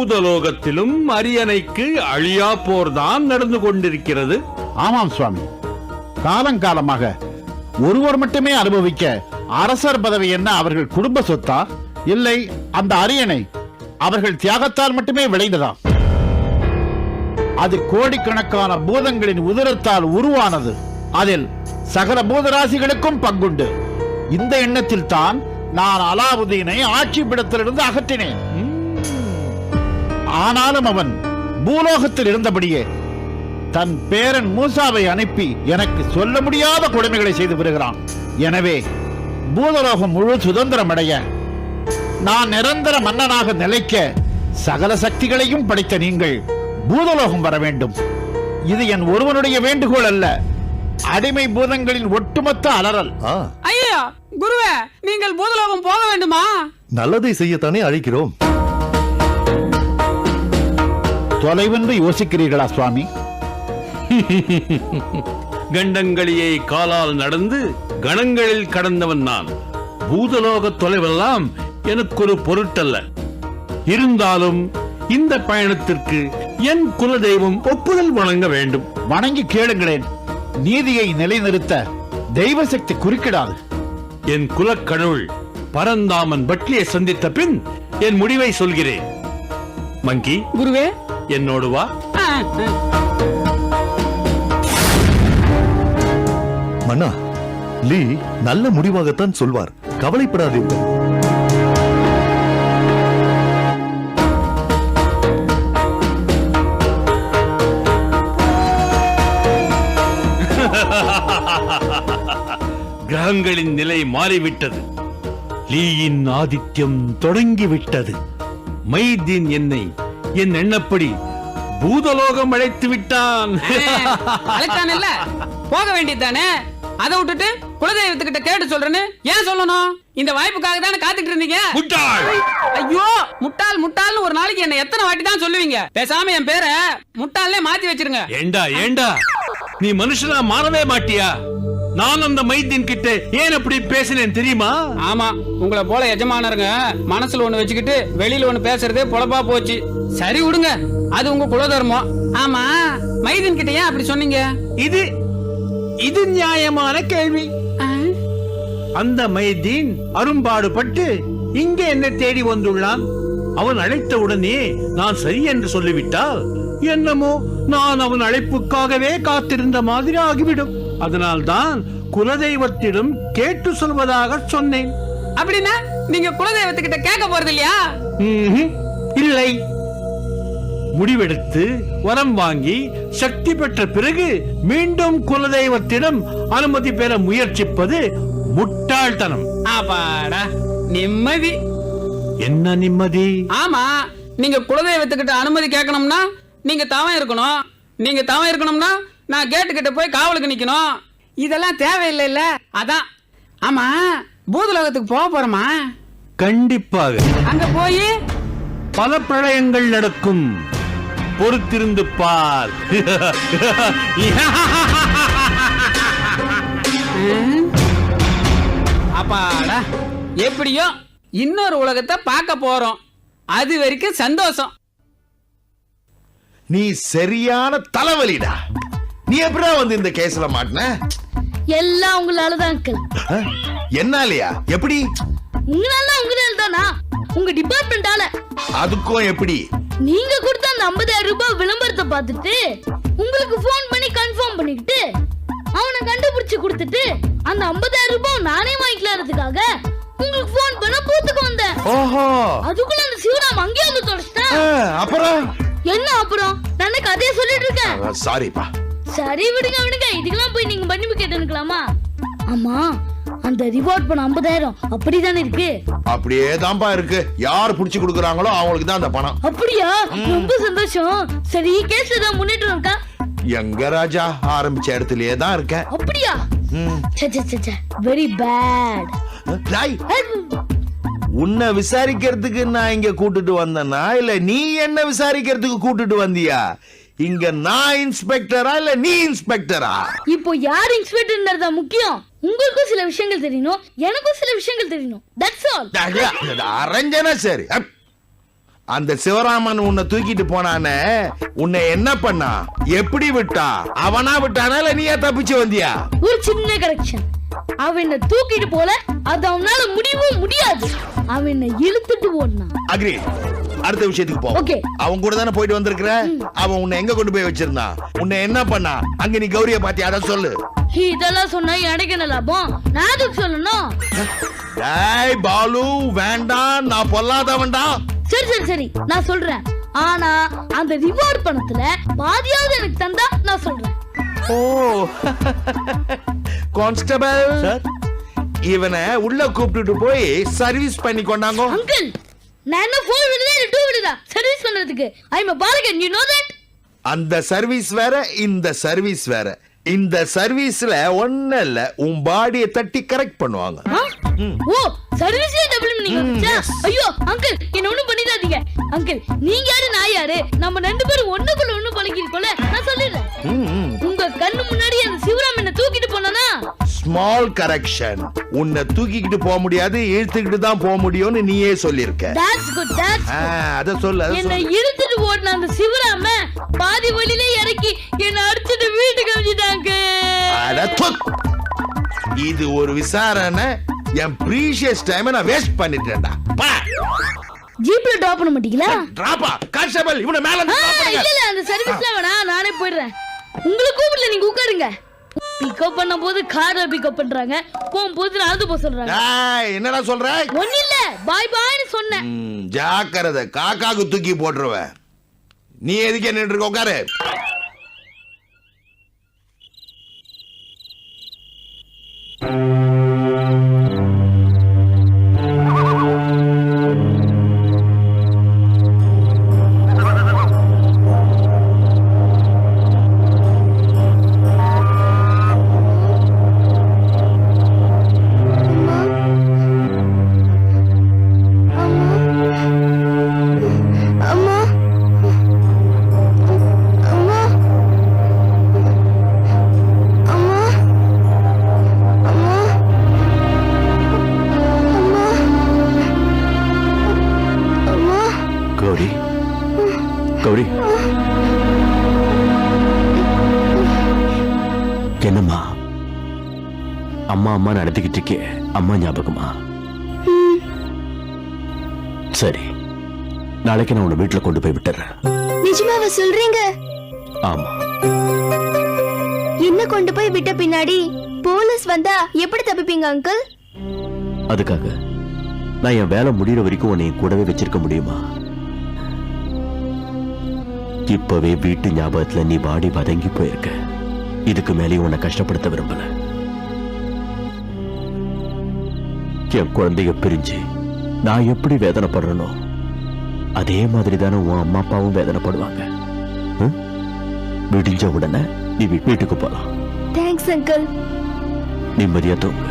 பூதலோகத்திலும் அரியணைக்கு அழியா போர்தான் நடந்து கொண்டிருக்கிறது. ஆமாம் சுவாமி, காலங்காலமாக ஒருவர் மட்டுமே அனுபவிக்க அரசர் பதவி என்ன அவர்கள் குடும்ப சொத்தா, இல்லை அந்த அரியணை அவர்கள் தியாகத்தால் மட்டுமே விளைந்ததா? அது கோடிக்கணக்கான பூதங்களின் உதிரத்தால் உருவானது. அதில் சகல பூதராசிகளுக்கும் பங்குண்டு. இந்த எண்ணத்தில் தான் நான் அலாவுதீனை ஆட்சி பிடத்திலிருந்து அகற்றினேன். ஆனாலும் அவன் பூலோகத்தில் இருந்தபடியே தன் பேரன் மூசாவை அனுப்பி எனக்கு சொல்ல முடியாத கொடுமைகளை செய்து வருகிறான். எனவே பூதலோகம் முழு சுதந்திரம் அடைய, நான் நிரந்தர மன்னனாக நிலைக்க சகல சக்திகளையும் படைத்த நீங்கள் பூதலோகம் வர வேண்டும். இது என் ஒருவனுடைய வேண்டுகோள் அல்ல, அடிமை பூதங்களின் ஒட்டுமொத்த அலறல். ஐயா குருவே, நீங்கள் பூதலோகம் போக வேண்டுமா? நல்லதை செய்யத்தானே அழைக்கிறோம். தொலைவென்று யோசிக்கிறீர்களா சுவாமி? கண்டங்களியை காலால் நடந்து கணங்களில் கடந்தவன் நான். பூதலோக தொலைவெல்லாம் எனக்கு ஒரு பொருட்டல்ல. இருந்தாலும் இந்த பயணத்திற்கு என் குலதெய்வம் ஒப்புதல் வழங்க வேண்டும். வணங்கி கேளுங்களேன். நீதியை நிலைநிறுத்த தெய்வ சக்தி குறுக்கிடாது. என் குலக்கடவுள் பரந்தாமன் பட்லியை சந்தித்த பின் என் முடிவை சொல்கிறேன். மங்கி குருவே, என்னோடு வா. மன்னா, லீ நல்ல முடிவாகத்தான் சொல்வார், கவலைப்படாதீர்கள். கிரகங்களின் நிலை மாறிவிட்டது. லீயின் ஆதித்யம் தொடங்கிவிட்டது. மைதீன் என்னை என் எண்ணப்படி பூதலோகம் அழைத்து விட்டான். அழைத்தான் இல்ல, போக வேண்டியதானே. அதை விட்டுட்டு குலதெய்வத்துக்கிட்ட கேட்டு சொல்றேன்னு ஏன் சொல்லணும்? இந்த வாய்ப்புக்காக தானே காத்துட்டு இருந்தீங்க. முட்டாள்! ஐயோ, முட்டாள் முட்டாள்னு ஒரு நாளைக்கு என்ன எத்தனை வாட்டி தான் சொல்லுவீங்க? பேசாம என் பேரை முட்டாள்னே மாத்தி வச்சிருங்க. ஏண்டா ஏண்டா, நீ மனுஷனா மாறவே மாட்டியா? நான் அந்த மைதீன் கிட்ட ஏன் அப்படி பேசினேன் தெரியுமா? ஆமா, உங்களை போல எஜமானருங்க மனசுல ஒண்ணு வச்சுக்கிட்டு வெளியில ஒண்ணு பேசுறதே பொழப்பா போச்சு. சரி விடுங்க, அது உங்க குலதர்மம். ஆமா, மைதீன் கிட்ட ஏன் அப்படி சொன்னீங்க? இது நியாயமான கேள்வி. அந்த மைதீன் அரும்பாடுபட்டு இங்கே என்ன தேடி வந்துள்ளான். அவன் அழைத்த உடனே நான் சரி என்று சொல்லிவிட்டால் என்னமோ நான் அவன் அழைப்புக்காகவே காத்திருந்த மாதிரி ஆகிவிடும். அதனால்தான் குலதெய்வத்திடம் கேட்டு சொல்வதாக சொன்னேன். அப்படின்னா நீங்க குலதெய்வத்துக்கிட்ட கேட்க போறது இல்லையா? இல்லை. முடிவெடுத்து வரம் வாங்கி சக்தி பெற்ற பிறகு மீண்டும் குலதெய்வத்திடம் அனுமதி பெற முயற்சிப்பது முட்டாள்தனம். ஆபாடா, நிம்மதி. என்ன நிம்மதி? ஆமா, நீங்க குலதெய்வத்துக்கிட்ட அனுமதி கேட்கணும்னா நீங்க தவம் இருக்கணும். நீங்க தவம் இருக்கணும்னா நான் கேட்டுக்கிட்ட போய் காவலுக்கு நிக்கணும். இதெல்லாம் தேவையில்லை இல்ல? அதான். ஆமா, பூதலோகத்துக்கு போக போறோமா? கண்டிப்பாக. அங்க போய் பல பிரளயங்கள் நடக்கும். பொறுத்திருந்து பார். அப்பாடா, எப்படியோ இன்னொரு உலகத்தை பார்க்க போறோம். அது வரைக்கும் சந்தோஷம். நீ சரியான தலைவலிடா. நீ எப்படா வந்து இந்த கேஸ்ல மாட்டின? எல்லாம் உங்களாலதான் அங்கிள். என்னாலயா? எப்படி? உங்களால தானா? உங்க டிபார்ட்மெண்டால. அதுக்கும் எப்படி? நீங்க கொடுத்த அந்த 50,000 ரூபாய் விளம்பரத்தை பார்த்துட்டு உங்களுக்கு போன் பண்ணி கன்ஃபார்ம் பண்ணிக்கிட்டு அவனை கண்டுபிடிச்சு கொடுத்துட்டு அந்த 50,000 ரூபாய் நானே வாங்கிக்கலாறதுக்காக உங்களுக்கு போன் பண்ண பூத்துக்கு வந்தேன். ஓஹோ, அதுக்குள்ள அந்த சிவராம் அங்கேயே வந்து தொலைச்சிட்டான். அப்புறம் என்ன அப்புறம்? நான் கதையை சொல்லிட்டு இருக்கேன். சாரிப்பா. சரி விடுங்க விடுங்க, இதுக்கெல்லாம் போய் நீங்க மன்னிப்பு கேட்டுக்கலாமா? ஆமா, அந்த ரிவார்ட் பண்ண 50,000 அப்படிதானே இருக்கு? அப்படியே தான்ப்பா இருக்கு. யார் புடிச்சு கொடுக்கறாங்களோ அவங்களுக்கு தான் அந்த பணம். அப்படியா? ரொம்ப சந்தோஷம். சரி, கேஸ்ல தான் முன்னேற்றம் இருக்கா? எங்க ராஜா, ஆரம்பிச்ச இடத்துலயே தான் இருக்க. அப்படியா? Very bad. உன்னை விசாரிக்கிறதுக்கு நான் இங்க கூட்டிட்டு வந்தேனா, இல்ல நீ என்ன விசாரிக்கிறதுக்கு கூட்டிட்டு வந்தியா? இங்க நான் இன்ஸ்பெக்டரா இல்ல நீ இன்ஸ்பெக்டரா? இப்போ யார் இன்ஸ்பெக்டர்ன்றதா முக்கியம். உங்களுக்கும் சில விஷயங்கள் தெரியணும், எனக்கும் சில விஷயங்கள் தெரியணும். That's all. அரஞ்சனா சரி. அந்த சிவராமன் உன்னை தூக்கிட்டு போனானே, உன்னை என்ன பண்ணா, எப்படி விட்டா? அவனா விட்டானா இல்ல நீயா தப்பிச்சு வந்தியா? ஒரு சின்ன கரெக்ஷன். அவன் என்ன தூக்கிட்டு போல, அது அவனால முடியவும் முடியாது. அவன் என்ன இழுத்துட்டு போனான். அக்ரி. அடுத்த விஷயத்துக்கு போ. Okay. அவன் கூட தானே போயிட்டு வந்திருக்கிற. அவன் உன்னை எங்க கொண்டு போய் வச்சிருந்தான்? உன்னை என்ன பண்ணா? அங்க நீ கௌரிய பாத்தியா? அத சொல்லு. இதெல்லாம் சொன்னா எனக்கு என்ன லாபம்? நான் அதுக்கு சொல்லணும். டேய் பாலு, வேண்டாம், நான் பொல்லாதவன்டா. சரி சரி சரி, நான் சொல்றேன். ஆனா அந்த ரிவார்ட் பணத்துல பாதியாவது எனக்கு தந்தா நான் சொல்றேன். ஓ கான்ஸ்டபிள் சார், இவனை உள்ள கூப்பிட்டுட்டு போய் சர்வீஸ் பண்ணி கொண்டாங்க. அங்கிள், நான் என்ன 4 வீலரா இல்ல 2 வீலரா சர்வீஸ் பண்றதுக்கு? ஐ அம் a bargain, you know that? அந்த சர்வீஸ் வேற, இந்த சர்வீஸ் வேற. இந்த சர்வீஸ்ல ஒண்ணு இல்ல, உன் பாடியை தட்டி கரெக்ட் பண்ணுவாங்க. ஓ, சர்வீஸ்ல டபுள் மீனிங் வந்துச்சா? ஐயோ அங்கிள், என்ன ஒண்ணும் பண்ணிடாதீங்க. அங்கிள், நீங்க யாரு நான் யாரு? நம்ம ரெண்டு பேரும் ஒண்ணுக்குள்ள ஒண்ணு பழகிருக்கோம்ல. நான் சொல்லிடுறேன். உங்க கண்ணு முன்னாடி அந்த சிவராம் என்ன தூக்கிட்டு போனானா? Small correction. உன்னை தூக்கிக்கிட்டு போக முடியாது, இழுத்துக்கிட்டு தான் போக முடியும்னு நீயே சொல்லிருக்க. That's good, that's good. அத சொல்லு. என்ன இழுத்துட்டு ஓடுன அந்த சிவராம பாதி வழியிலே இறக்கி என்ன அடிச்சிட்டு வீட்டுக்கு அனுப்பிச்சிட்டாங்க. இது ஒரு விசாரணை. என் ப்ரீஷியஸ் டைம் நான் வேஸ்ட் பண்ணிட்டேன்டா. ஜீப்ல டிராப் பண்ண மாட்டீங்களா? டிராப்பா? கான்ஸ்டபிள், இவனை மேல இருந்து drop பண்ணுங்க. இல்ல அந்த சர்வீஸ்ல வேணா, நானே போயிடுறேன். உங்களுக்கு கூப்பிடல, நீங்க உட்காருங்க. பிக்கப் பண்ண போது கார்ல பிக்கப் பண்றாங்க, போகும்போது நடந்து போக சொல்றாங்க. டேய், என்னடா சொல்ற? ஒண்ணு இல்ல, பாய் பாய்னு சொன்னேன். ஜாக்கிரதை, காக்காக்கு தூக்கி போட்டுருவேன். நீ எதுக்கு நின்று இருக்க? உட்காரு. கௌரி, கௌரி, என்னம்மா அம்மா அம்மா நடத்திக்கிட்டு இருக்கே? அம்மா ஞாபகமா? சரி, நாளைக்கு நான் உன்னை வீட்டுல கொண்டு போய் விட்டுறேன். நிஜமாவா சொல்றீங்க? ஆமா. என்ன கொண்டு போய் விட்ட பின்னாடி போலீஸ் வந்தா எப்படி தப்பிப்பீங்க அங்கிள்? அதுக்காக நான் என் வேலை முடிகிற வரைக்கும் உன்னை என் கூடவே வச்சிருக்க முடியுமா? இப்பவே வீட்டு ஞாபகத்துல நீ வாடி வதங்கி போயிருக்க. இதுக்கு மேலே உன்னை கஷ்டப்படுத்த விரும்பல. என் குழந்தைய பிரிஞ்சு நான் எப்படி வேதனைப்படுறனோ அதே மாதிரி தானே உன் அம்மா அப்பாவும் வேதனைப்படுவாங்க. விடிஞ்ச உடனே நீ வீட்டுக்கு போலாம். Thanks uncle. நிம்மதியா தூங்கு.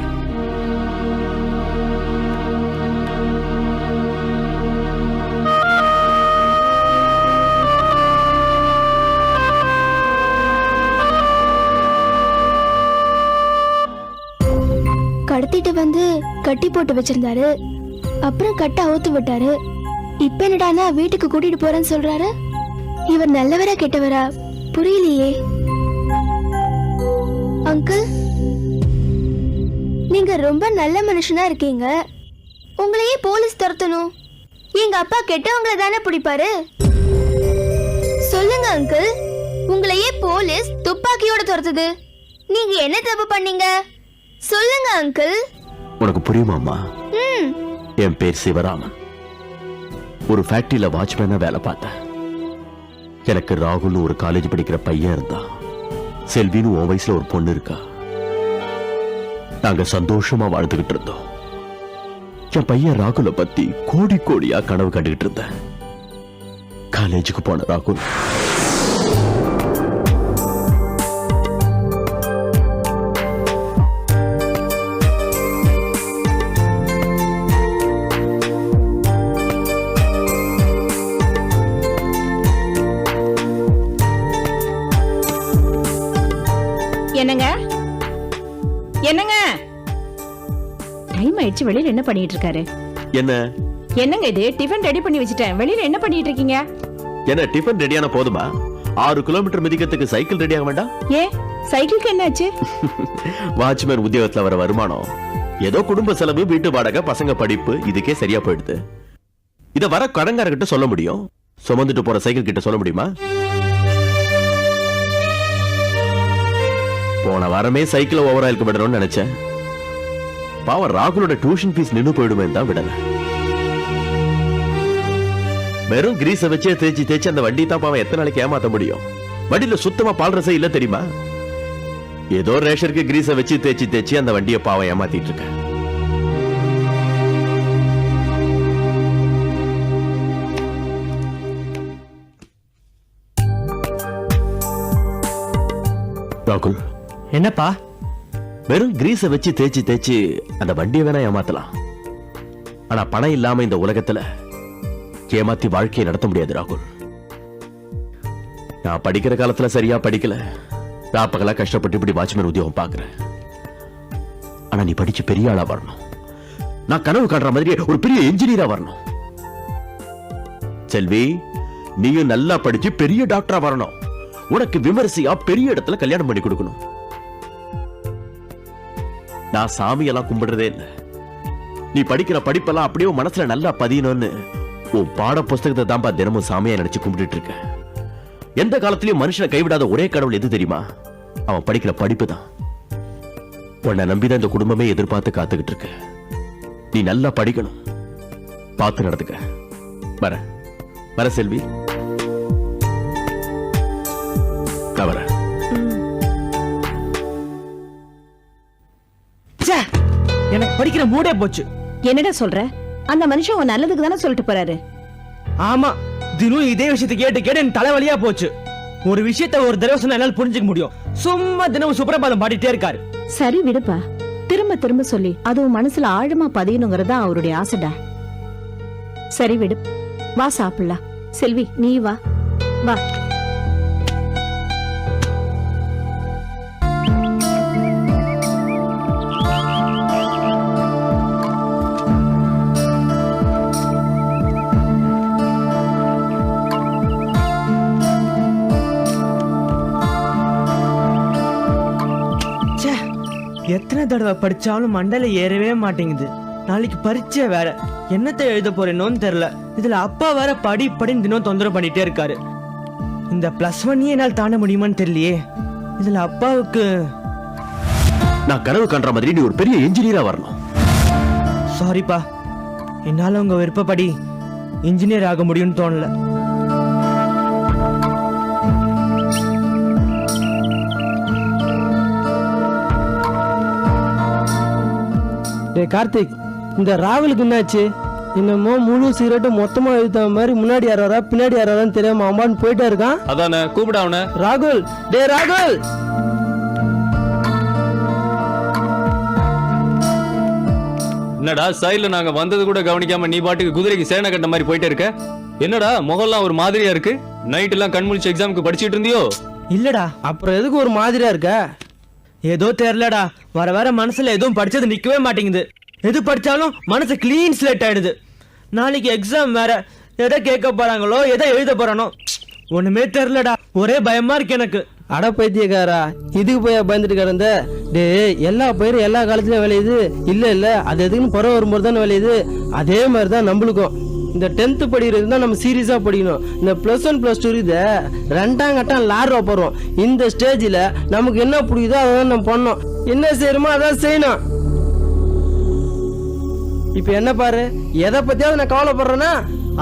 கடத்திட்டு வந்து கட்டி போட்டு வச்சிருந்தாரு, அப்புறம் கட்ட அவுத்து விட்டாரு. இப்ப என்னடானா வீட்டுக்கு கூட்டிட்டு போறேன்னு சொல்றாரு. இவர் நல்லவரா கெட்டவரா புரியலையே. அங்கிள், நீங்க ரொம்ப நல்ல மனுஷனா இருக்கீங்க. உங்களையே போலீஸ் துரத்தணும்? எங்க அப்பா கெட்டவங்களை தானே பிடிப்பாரு. சொல்லுங்க அங்கிள், உங்களையே போலீஸ் துப்பாக்கியோட துரத்துது. நீங்க என்ன தப்பு பண்ணீங்க? சொல்லுங்க அங்கிள். உனக்கு புரியுமாமா? என் பேர் சிவராமன். ஒரு ஃபேக்டரியில வாட்ச்மேனா வேலை பார்த்தேன். எனக்கு ராகுல் ஒரு காலேஜ் படிக்கிற பையன் இருந்தா, செல்வின்னு உன் வயசுல ஒரு பொண்ணு இருக்கா. நாங்க சந்தோஷமா வாழ்ந்துகிட்டு இருந்தோம். என் பையன் ராகுலை பத்தி கோடி கோடியா கனவு கண்டுகிட்டு இருந்தேன். காலேஜுக்கு போன ராகுல் என்னங்க என்னங்க டைம் ஆயிடுச்சு, வெளியில என்ன பண்ணிட்டு இருக்காரு? என்ன என்னங்க இது? டிஃபன் ரெடி பண்ணி வச்சுட்டேன். வெளியில என்ன பண்ணிட்டு இருக்கீங்க? என்ன டிஃபன் ரெடியான போதுமா? 6 கிலோமீட்டர் மிதிக்கிறதுக்கு சைக்கிள் ரெடி ஆக வேண்டாம்? ஏ, சைக்கிளுக்கு என்னாச்சு? வாட்ச்மேன் உத்தியோகத்துல வர வருமானம் ஏதோ குடும்ப செலவு, வீட்டு வாடகை, பசங்க படிப்பு இதுக்கே சரியா போயிடுது. இத வர கடங்காரகிட்ட சொல்ல முடியும், சுமந்துட்டு போற சைக்கிள் கிட்ட சொல்ல முடியுமா? போன வாரமே சைக்கிள் ஓவர் ஆயிலுக்கு விடணும்னு நினைச்சேன். பாவம் ராகுலோட டியூஷன் ஃபீஸ் நின்னு போயிடுமே தான் விடல. வெறும் கிரீஸ வச்சே தேய்ச்சி தேய்ச்சி அந்த வண்டி தான் பாவம் எத்தனை நாளைக்கு ஏமாத்த முடியும்? வண்டியில சுத்தமா பால் ரசம் இல்ல தெரியுமா? ஏதோ ரேஷருக்கு கிரீஸ வச்சு தேய்ச்சி தேய்ச்சி அந்த வண்டியை பாவம் ஏமாத்திட்டு இருக்க. ராகுல், என்னப்பா? வெறும் கிரீஸ வச்சு தேய்ச்சி தேய்ச்சி அந்த வண்டியை வேணா ஏமாத்தலாம். ஆனா பணம் இல்லாம இந்த உலகத்துல ஏமாத்தி வாழ்க்கையை நடத்த முடியாது ராகுல். நான் படிக்கிற காலத்துல சரியா படிக்கல, ராப்பகலா கஷ்டப்பட்டு இப்படி வாட்ச்மேன் உத்தியோகம் பாக்குறேன். ஆனா நீ படிச்சு பெரிய ஆளா வரணும். நான் கனவு காட்டுற மாதிரி ஒரு பெரிய என்ஜினியரா வரணும். செல்வி, நீயும் நல்லா படிச்சு பெரிய டாக்டரா வரணும். உனக்கு விமரிசையா பெரிய இடத்துல கல்யாணம் பண்ணி கொடுக்கணும். நான் சாமியெல்லாம் கும்பிடுறதே இல்லை. நீ படிக்கிற படிப்பெல்லாம் அப்படியே மனசுல நல்லா பதியணும்னு உன் பாட புஸ்தகத்தை தான்ப்பா தினமும் சாமியா நினைச்சு கும்பிட்டு இருக்க. எந்த காலத்திலயும் மனுஷனை கைவிடாத ஒரே கடவுள் எது தெரியுமா? அவன் படிக்கிற படிப்பு தான். உன்னை நம்பிதான் இந்த குடும்பமே எதிர்பார்த்து காத்துக்கிட்டு இருக்கு. நீ நல்லா படிக்கணும், பார்த்து நடந்துக்க. வர வர செல்வி, வர. எனக்கு படிக்கிற மூடே போச்சு. என்னடா சொல்ற? அந்த மனுஷன் உன் நல்லதுக்கு தானே சொல்லிட்டு போறாரு. ஆமா, தினம் இதே விஷயத்தை கேட்டு கேட்டு என் தலைவலியா போச்சு. ஒரு விஷயத்தை ஒரு தடவை சொன்னா என்னால புரிஞ்சுக்க முடியும். சும்மா தினமும் சுப்ரபாதம் பாடிட்டே இருக்காரு. சரி விடுப்பா, திரும்ப திரும்ப சொல்லி அதுவும் மனசுல ஆழமா பதியணுங்கிறதா அவருடைய ஆசைடா. சரி விடு, வா சாப்பிடலாம். செல்வி, நீ வா வா. எத்தனை தடவை படிச்சாலும் மண்டையில ஏறவே மாட்டேங்குது. நாளைக்கு பரீட்சை வேற, என்னத்தை எழுத போறேன்னு தெரியல. இதுல அப்பா வேற படி படின்னு தினம் தொந்தரவு பண்ணிட்டே இருக்காரு. இந்த +1 என்னால் தாண்ட முடியுமான்னு தெரியலையே. இதுல அப்பாவுக்கு நான் கனவு காண்ற மாதிரி நீ ஒரு பெரிய என்ஜினியரா வரணும். சாரிப்பா, என்னால உங்க விருப்பப்படி இன்ஜினியர் ஆக முடியும்னு தோணல. கார்த்திக், இந்த ராகுலுக்கு என்னாச்சு? என்னமோ முழு சிகரெட்டும் மொத்தமா எழுத்த மாதிரி முன்னாடி யாரா பின்னாடி யாரான்னு தெரியாம அம்மான்னு போயிட்டே இருக்கான். அதானே கூப்பிட அவன. ராகுல், டே ராகுல். என்னடா சைடுல நாங்க வந்தது கூட கவனிக்காம நீ பாட்டுக்கு குதிரைக்கு சேனை கட்ட மாதிரி போயிட்டே இருக்க? என்னடா முகம்லாம் ஒரு மாதிரியா இருக்கு? நைட் எல்லாம் கண்முழிச்சு எக்ஸாமுக்கு படிச்சிட்டு இருந்தியோ? இல்லடா, அப்புறம் எதுக்கு ஒரு மாதிரியா இருக்க? ஏதோ தெரியலடா, வர வர மனசுல எதுவும் படிச்சது நிக்கவே மாட்டேங்குது. எது படிச்சாலும் மனசு கிளீன் ஸ்லேட் ஆயிடுது. நாளைக்கு எக்ஸாம் வேற, எதை கேட்க போறாங்களோ எதை எழுத போறானோ ஒண்ணுமே தெரியலடா. ஒரே பயமா இருக்கு எனக்கு. அட பைத்தியக்காரா, இதுக்கு போய் பயந்துட்டு கிடந்த? டே, எல்லா பயிரும் எல்லா காலத்திலயும் விளையுது இல்ல இல்ல, அது எதுக்குன்னு பருவம் வரும்போது தானே விளையுது. அதே மாதிரிதான் நம்மளுக்கும். இந்த 10th படிக்கிறது தான் நம்ம சீரியஸா படிக்கணும். இந்த +1 +2 இத 2ஆம் கட்டம் லாடுறோம் போறோம். இந்த ஸ்டேஜ்ல நமக்கு என்ன பிடிக்குதோ அதான் நம்ம பண்ணோம். என்ன செய்யணுமோ அதான் செய்யணும். இப்ப என்ன பாரு, எதை பத்தியாவது நான் கவலைப்படுறேன்னா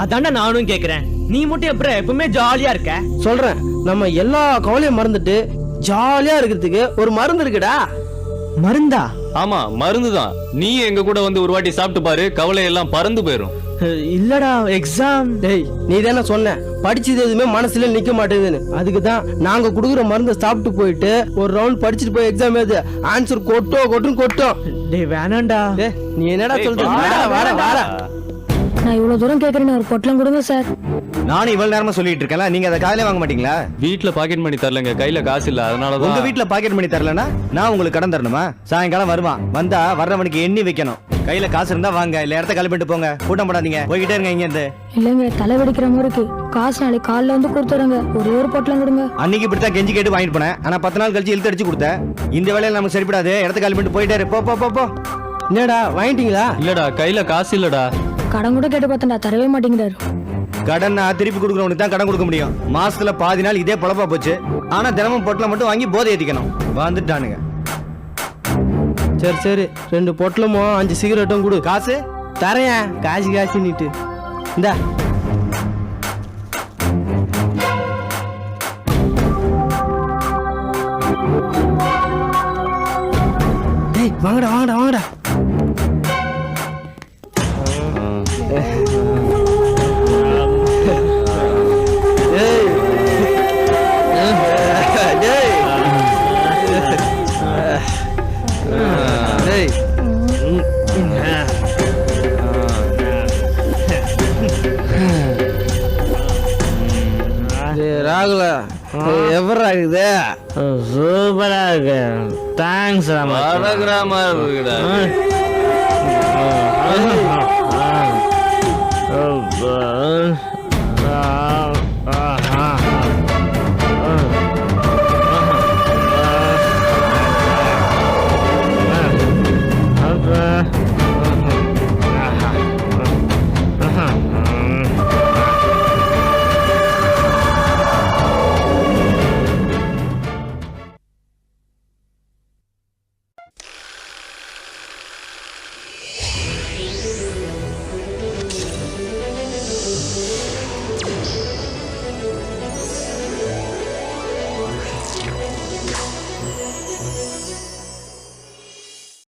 அதாண்டா நானும் கேக்குறேன். நீ மட்டும் எப்பவுமே ஜாலியா இருக்க. சொல்றேன், நம்ம எல்லா கவலையும் மறந்துட்டு ஜாலியா இருக்கிறதுக்கு ஒரு மருந்து இருக்குடா. மருந்தா? ஆமா, மருந்து தான். நீ எங்க கூட வந்து ஒரு வாட்டி சாப்பிட்டு பாரு, கவலை எல்லாம் பறந்து போயிடும். இல்லடா, எக்ஸாம். டேய், நீ தானே சொன்ன படிச்சது எதுவுமே மனசுல நிக்க மாட்டேங்குதுன்னு. அதுக்கு தான் நாங்க குடுக்குற மருந்தை சாப்பிட்டு போயிட்டு ஒரு ரவுண்ட் படிச்சுட்டு போய் எக்ஸாம் எழுது. ஆன்சர் கொட்டும் கொட்டும். டேய் வேணாண்டா. நீ என்னடா சொல்ற? நான் இவ்வளவு தூரம் கேக்குறேன்னு ஒரு பொட்டலம் கொடுங்க சார். நானும் இவ்வளவு நேரமா சொல்லிட்டு இருக்கேன்ல, நீங்க அதை காலையில வாங்க மாட்டீங்களா? வீட்ல பாக்கெட் மணி தரலங்க, கையில காசு இல்ல, உங்க அதனாலதான். வீட்ல பாக்கெட் மணி தரலனா நான் உங்களுக்கு கடன் தரணுமா? சாயங்காலம் வருவான், வந்தா வர்றவனுக்கு எண்ணி வைக்கணும். கையில காசு இருந்தா வாங்க, இல்ல இடத்த காலி பண்ணிட்டு போங்க. கூட்டம் போடாதீங்க, போய்கிட்டே இருங்க இங்க இருந்து. இல்லங்க தலை வெடிக்கிற மாதிரி இருக்கு. காசு நாளைக்கு காலைல வந்து கொடுத்துருங்க. ஒரு பொட்டலம் கொடுங்க. அன்னைக்கு இப்படித்தான் கெஞ்சி கேட்டு வாங்கிட்டு போனேன். ஆனா 10 நாள் கழிச்சு இழுத்து அடிச்சு கொடுத்தேன். இந்த வேலையில நமக்கு சரிப்படாது. இடத்த காலி பண்ணிட்டு போயிட்டே இரு. போ போ போ போ. என்னடா வாங்கிட்டீங்களா? இல்லடா, கையில காசு இல்லடா. கடன் கூட கேட்டு பார்த்தா தரவே மாட்டேங்கிறாரு. கடன் திருப்பி கொடுக்கறவனுக்கு தான் கடன் கொடுக்க முடியும். மாசத்துல பாதி நாள் இதே பொழப்பா போச்சு. ஆனா தினமும் பொட்டலம் மட்டும் வாங்கி போதை ஏத்திக்கணும். வந்துட்டானுங்க. சரி சரி, 2 பொட்டலமும் 5 சிகரெட்டும் கொடு. காசு தரேன், காசு நீட்டு இந்தா. டேய் வாங்கடா வாங்கடா வாங்கடா. ராகுல எவரா இருக்குது? சூப்பரா இருக்கு. தேங்க்ஸ். அழகுறாம இருக்குடா. ராமா